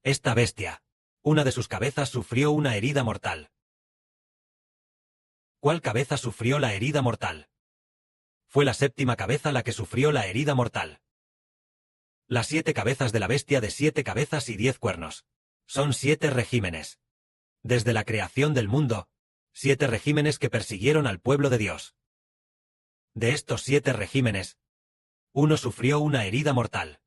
Esta bestia, una de sus cabezas sufrió una herida mortal. ¿Cuál cabeza sufrió la herida mortal? Fue la séptima cabeza la que sufrió la herida mortal. Las 7 cabezas de la bestia de 7 cabezas y 10 cuernos. Son 7 regímenes. Desde la creación del mundo, 7 regímenes que persiguieron al pueblo de Dios. De estos 7 regímenes, uno sufrió una herida mortal.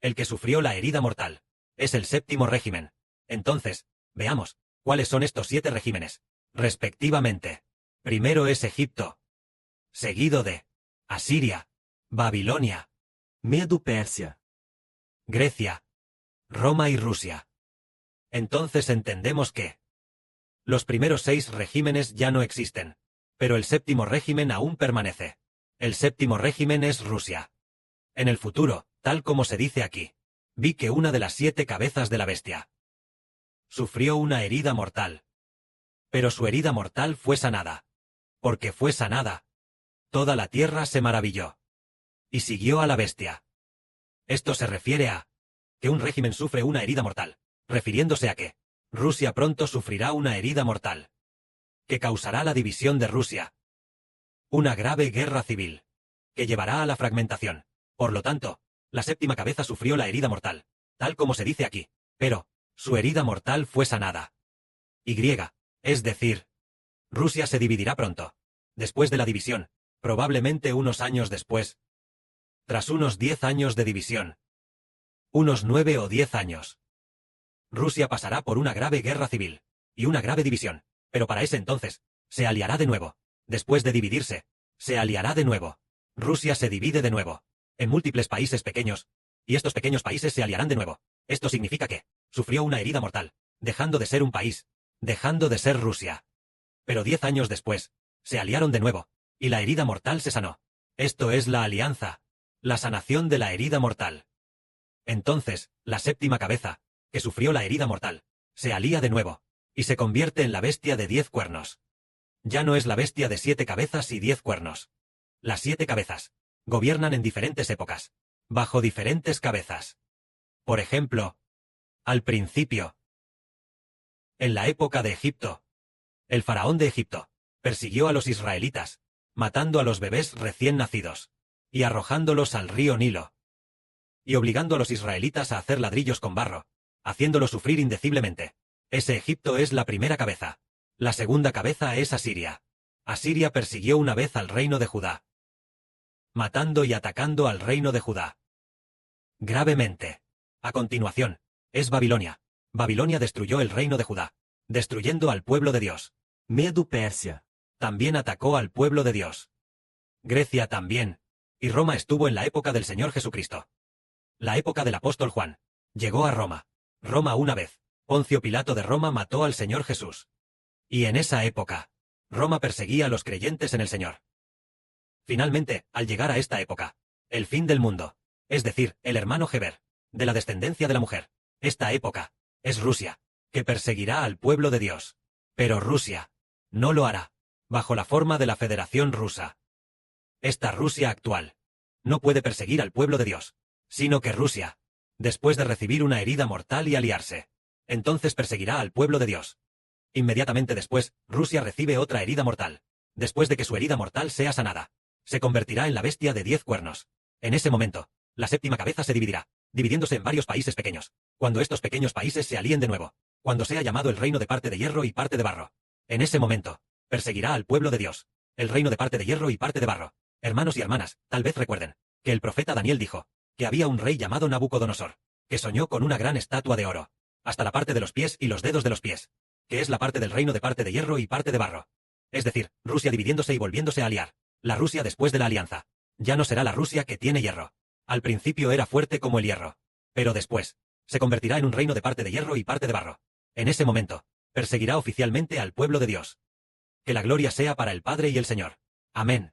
El que sufrió la herida mortal es el séptimo régimen. Entonces, veamos, ¿cuáles son estos 7 regímenes? Respectivamente. Primero es Egipto, seguido de Asiria, Babilonia, Medo-Persia, Grecia, Roma y Rusia. Entonces entendemos que los primeros 6 regímenes ya no existen, pero el séptimo régimen aún permanece. El séptimo régimen es Rusia. En el futuro, tal como se dice aquí, vi que una de las 7 cabezas de la bestia sufrió una herida mortal. Pero su herida mortal fue sanada. Porque fue sanada, toda la tierra se maravilló. Y siguió a la bestia. Esto se refiere a que un régimen sufre una herida mortal, refiriéndose a que Rusia pronto sufrirá una herida mortal, que causará la división de Rusia. Una grave guerra civil, que llevará a la fragmentación. Por lo tanto, la séptima cabeza sufrió la herida mortal, tal como se dice aquí, pero su herida mortal fue sanada. Y, es decir, Rusia se dividirá pronto. Después de la división, probablemente unos años después. Tras unos 10 años de división. Unos 9 o 10 años. Rusia pasará por una grave guerra civil, y una grave división, pero para ese entonces, se aliará de nuevo. Después de dividirse, se aliará de nuevo. Rusia se divide de nuevo, en múltiples países pequeños, y estos pequeños países se aliarán de nuevo. Esto significa que sufrió una herida mortal, dejando de ser un país, dejando de ser Rusia. Pero 10 años después, se aliaron de nuevo, y la herida mortal se sanó. Esto es la alianza, la sanación de la herida mortal. Entonces, la séptima cabeza, que sufrió la herida mortal, se alía de nuevo, y se convierte en la bestia de 10 cuernos. Ya no es la bestia de 7 cabezas y 10 cuernos. Las 7 cabezas gobiernan en diferentes épocas, bajo diferentes cabezas. Por ejemplo, al principio, en la época de Egipto, el faraón de Egipto persiguió a los israelitas, matando a los bebés recién nacidos, y arrojándolos al río Nilo, y obligando a los israelitas a hacer ladrillos con barro, haciéndolos sufrir indeciblemente. Ese Egipto es la primera cabeza. La segunda cabeza es Asiria. Asiria persiguió una vez al reino de Judá, matando y atacando al reino de Judá gravemente. A continuación, es Babilonia. Babilonia destruyó el reino de Judá, destruyendo al pueblo de Dios. Medo-Persia, También atacó al pueblo de Dios. Grecia también, y Roma estuvo en la época del Señor Jesucristo. La época del apóstol Juan. Llegó a Roma. Roma una vez. Poncio Pilato de Roma mató al Señor Jesús. Y en esa época, Roma perseguía a los creyentes en el Señor. Finalmente, al llegar a esta época, el fin del mundo, es decir, el hermano Geber, de la descendencia de la mujer, esta época, es Rusia, que perseguirá al pueblo de Dios. Pero Rusia no lo hará, bajo la forma de la Federación Rusa. Esta Rusia actual no puede perseguir al pueblo de Dios, sino que Rusia, después de recibir una herida mortal y aliarse, entonces perseguirá al pueblo de Dios. Inmediatamente después, Rusia recibe otra herida mortal. Después de que su herida mortal sea sanada, se convertirá en la bestia de 10 cuernos. En ese momento, la séptima cabeza se dividirá, dividiéndose en varios países pequeños. Cuando estos pequeños países se alíen de nuevo, cuando sea llamado el reino de parte de hierro y parte de barro, en ese momento, perseguirá al pueblo de Dios, el reino de parte de hierro y parte de barro. Hermanos y hermanas, tal vez recuerden, que el profeta Daniel dijo, que había un rey llamado Nabucodonosor, que soñó con una gran estatua de oro, hasta la parte de los pies y los dedos de los pies, que es la parte del reino de parte de hierro y parte de barro. Es decir, Rusia dividiéndose y volviéndose a aliar. La Rusia después de la alianza. Ya no será la Rusia que tiene hierro. Al principio era fuerte como el hierro. Pero después, se convertirá en un reino de parte de hierro y parte de barro. En ese momento, perseguirá oficialmente al pueblo de Dios. Que la gloria sea para el Padre y el Señor. Amén.